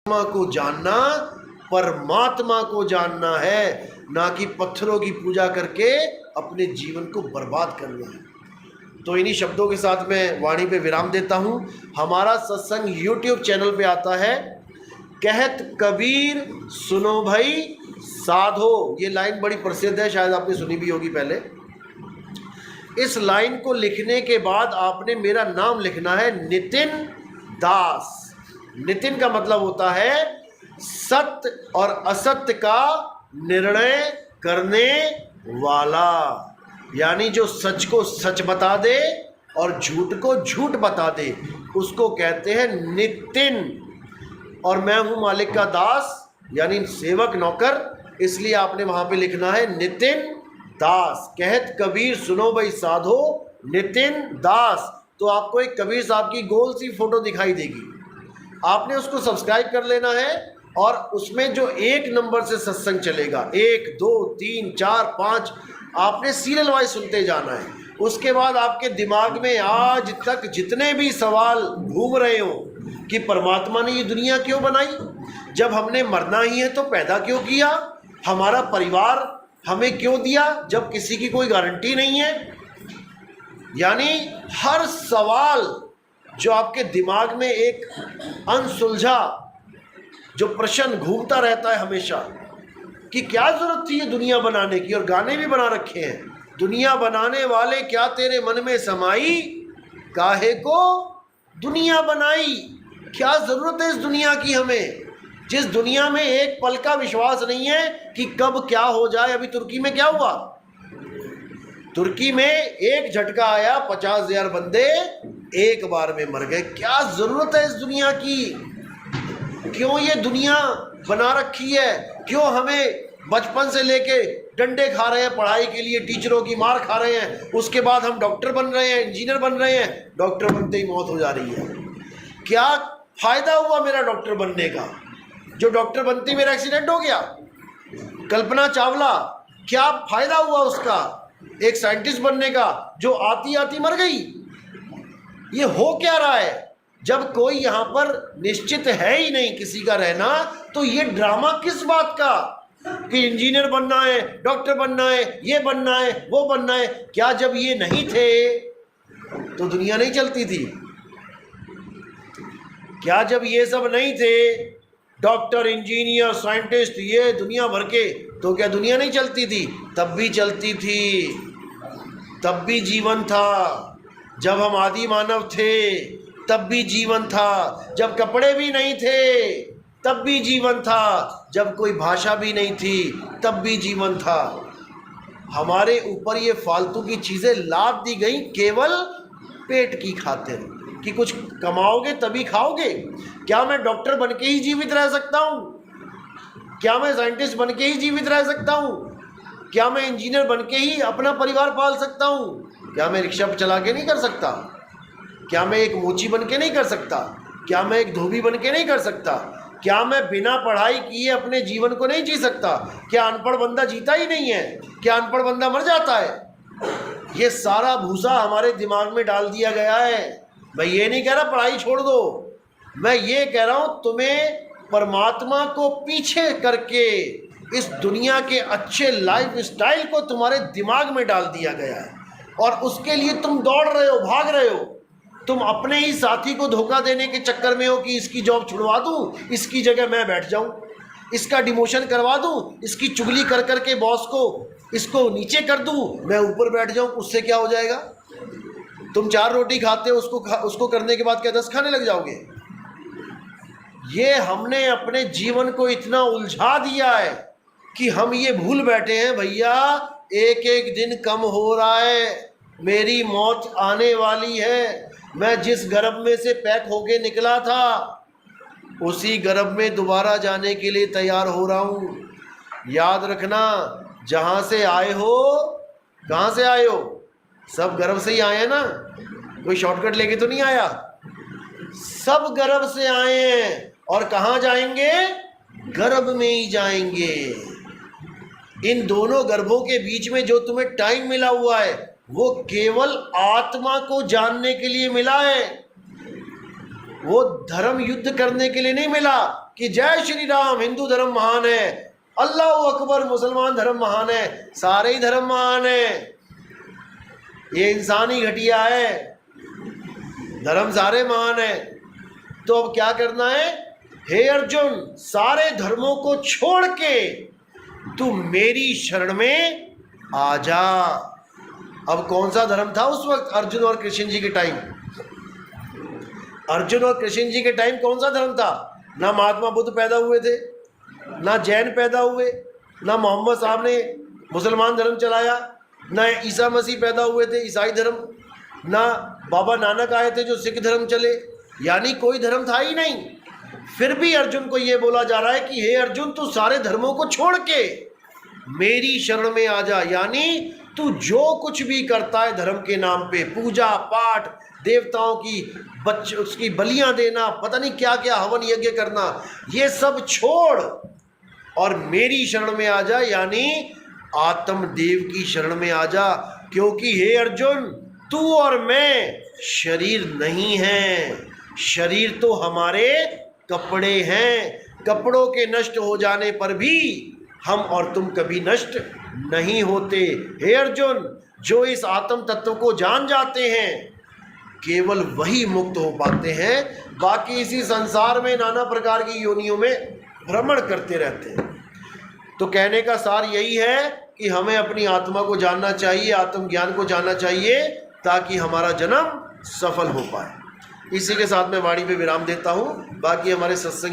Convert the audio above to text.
परमात्मा को जानना परमात्मा को जानना है, ना कि पत्थरों की पूजा करके अपने जीवन को बर्बाद करना है। तो इन्हीं शब्दों के साथ मैं वाणी पे विराम देता हूँ। हमारा सत्संग यूट्यूब चैनल पे आता है, कहत कबीर सुनो भाई साधो। ये लाइन बड़ी प्रसिद्ध है, शायद आपने सुनी भी होगी पहले। इस लाइन को लिखने के बाद आपने मेरा नाम लिखना है, नितिन दास। नितिन का मतलब होता है सत्य और असत्य का निर्णय करने वाला, यानी जो सच को सच बता दे और झूठ को झूठ बता दे, उसको कहते हैं नितिन। और मैं हूं मालिक का दास, यानी सेवक नौकर, इसलिए आपने वहां पे लिखना है नितिन दास। कहत कबीर सुनो भाई साधो, नितिन दास। तो आपको एक कबीर साहब की गोल सी फोटो दिखाई देगी, आपने उसको सब्सक्राइब कर लेना है और उसमें जो 1 नंबर से सत्संग चलेगा, 1 2 3 4 5, आपने सीरियल वाइज सुनते जाना है। उसके बाद आपके दिमाग में आज तक जितने भी सवाल घूम रहे हो कि परमात्मा ने ये दुनिया क्यों बनाई, जब हमने मरना ही है तो पैदा क्यों किया, हमारा परिवार हमें क्यों दिया जब किसी की कोई गारंटी नहीं है, यानी हर सवाल जो आपके दिमाग में एक अनसुलझा जो प्रश्न घूमता रहता है हमेशा कि क्या जरूरत थी ये दुनिया बनाने की, और गाने भी बना रखे हैं, दुनिया बनाने वाले क्या तेरे मन में समाई, काहे को दुनिया बनाई। क्या जरूरत है इस दुनिया की हमें, जिस दुनिया में एक पल का विश्वास नहीं है कि कब क्या हो जाए। अभी तुर्की में क्या हुआ, तुर्की में एक झटका आया, 50,000 बंदे एक बार में मर गए। क्या जरूरत है इस दुनिया की, क्यों ये दुनिया बना रखी है, क्यों हमें बचपन से लेके डंडे खा रहे हैं पढ़ाई के लिए, टीचरों की मार खा रहे हैं, उसके बाद हम डॉक्टर बन रहे हैं, इंजीनियर बन रहे हैं, डॉक्टर बनते ही मौत हो जा रही है। क्या फायदा हुआ मेरा डॉक्टर बनने का, जो डॉक्टर बनते ही मेरा एक्सीडेंट हो गया। कल्पना चावला, क्या फायदा हुआ उसका एक साइंटिस्ट बनने का, जो आती आती मर गई। ये हो क्या रहा है, जब कोई यहाँ पर निश्चित है ही नहीं किसी का रहना, तो ये ड्रामा किस बात का कि इंजीनियर बनना है, डॉक्टर बनना है, ये बनना है, वो बनना है। क्या जब ये नहीं थे तो दुनिया नहीं चलती थी? क्या जब ये सब नहीं थे, डॉक्टर इंजीनियर साइंटिस्ट ये दुनिया भर के, तो क्या दुनिया नहीं चलती थी? तब भी चलती थी, तब भी जीवन था। जब हम आदि मानव थे तब भी जीवन था, जब कपड़े भी नहीं थे तब भी जीवन था, जब कोई भाषा भी नहीं थी तब भी जीवन था। हमारे ऊपर ये फालतू की चीज़ें लाद दी गई केवल पेट की खातिर कि कुछ कमाओगे तभी खाओगे। क्या मैं डॉक्टर बन के ही जीवित रह सकता हूँ? क्या मैं साइंटिस्ट बन के ही जीवित रह सकता हूँ? क्या मैं इंजीनियर बन के ही अपना परिवार पाल सकता हूँ? क्या मैं रिक्शा चला के नहीं कर सकता? क्या मैं एक मोची बन के नहीं कर सकता? क्या मैं एक धोबी बन के नहीं कर सकता? क्या मैं बिना पढ़ाई किए अपने जीवन को नहीं जी सकता? क्या अनपढ़ बंदा जीता ही नहीं है? क्या अनपढ़ बंदा मर जाता है? ये सारा भूसा हमारे दिमाग में डाल दिया गया है। मैं ये नहीं कह रहा पढ़ाई छोड़ दो, मैं ये कह रहा हूँ तुम्हें परमात्मा को पीछे करके इस दुनिया के अच्छे लाइफ स्टाइल को तुम्हारे दिमाग में डाल दिया गया है, और उसके लिए तुम दौड़ रहे हो, भाग रहे हो। तुम अपने ही साथी को धोखा देने के चक्कर में हो कि इसकी जॉब छुड़वा दूं, इसकी जगह मैं बैठ जाऊं, इसका डिमोशन करवा दूं, इसकी चुगली कर करके बॉस को इसको नीचे कर दूं, मैं ऊपर बैठ जाऊं। उससे क्या हो जाएगा? तुम 4 रोटी खाते हो, उसको करने के बाद क्या 10 खाने लग जाओगे? ये हमने अपने जीवन को इतना उलझा दिया है कि हम ये भूल बैठे हैं, भैया एक एक दिन कम हो रहा है, मेरी मौत आने वाली है। मैं जिस गर्भ में से पैक होके निकला था उसी गर्भ में दोबारा जाने के लिए तैयार हो रहा हूँ। याद रखना, जहाँ से आए हो, कहाँ से आए हो? सब गर्भ से ही आए हैं ना, कोई शॉर्टकट लेके तो नहीं आया। सब गर्भ से आए हैं, और कहाँ जाएंगे? गर्भ में ही जाएंगे। इन दोनों गर्भों के बीच में जो तुम्हें टाइम मिला हुआ है वो केवल आत्मा को जानने के लिए मिला है। वो धर्म युद्ध करने के लिए नहीं मिला कि जय श्री राम हिंदू धर्म महान है, अल्लाह अकबर मुसलमान धर्म महान है। सारे ही धर्म महान है, ये इंसान ही घटिया है, धर्म सारे महान है। तो अब क्या करना है? हे अर्जुन, सारे धर्मों को छोड़ के तू मेरी शरण में आ जा। अब कौन सा धर्म था उस वक्त अर्जुन और कृष्ण जी के टाइम? अर्जुन और कृष्ण जी के टाइम कौन सा धर्म था? ना महात्मा बुद्ध पैदा हुए थे, ना जैन पैदा हुए, ना मोहम्मद साहब ने मुसलमान धर्म चलाया, ना ईसा मसीह पैदा हुए थे ईसाई धर्म, ना बाबा नानक आए थे जो सिख धर्म चले, यानी कोई धर्म था ही नहीं। फिर भी अर्जुन को ये बोला जा रहा है कि हे अर्जुन, तू सारे धर्मों को छोड़ के मेरी शरण में आ जा। यानी तू जो कुछ भी करता है धर्म के नाम पे, पूजा पाठ, देवताओं की उसकी बलियां देना, पता नहीं क्या क्या हवन यज्ञ करना, ये सब छोड़ और मेरी शरण में आ जा, यानी आत्मदेव की शरण में आ जा। क्योंकि हे अर्जुन, तू और मैं शरीर नहीं है, शरीर तो हमारे कपड़े हैं। कपड़ों के नष्ट हो जाने पर भी हम और तुम कभी नष्ट नहीं होते। हे अर्जुन, जो इस आत्म तत्व को जान जाते हैं केवल वही मुक्त हो पाते हैं, बाकी इसी संसार में नाना प्रकार की योनियों में भ्रमण करते रहते हैं। तो कहने का सार यही है कि हमें अपनी आत्मा को जानना चाहिए, आत्मज्ञान को जानना चाहिए, ताकि हमारा जन्म सफल हो पाए। इसी के साथ मैं वाणी पे विराम देता हूँ। बाकी हमारे सत्संग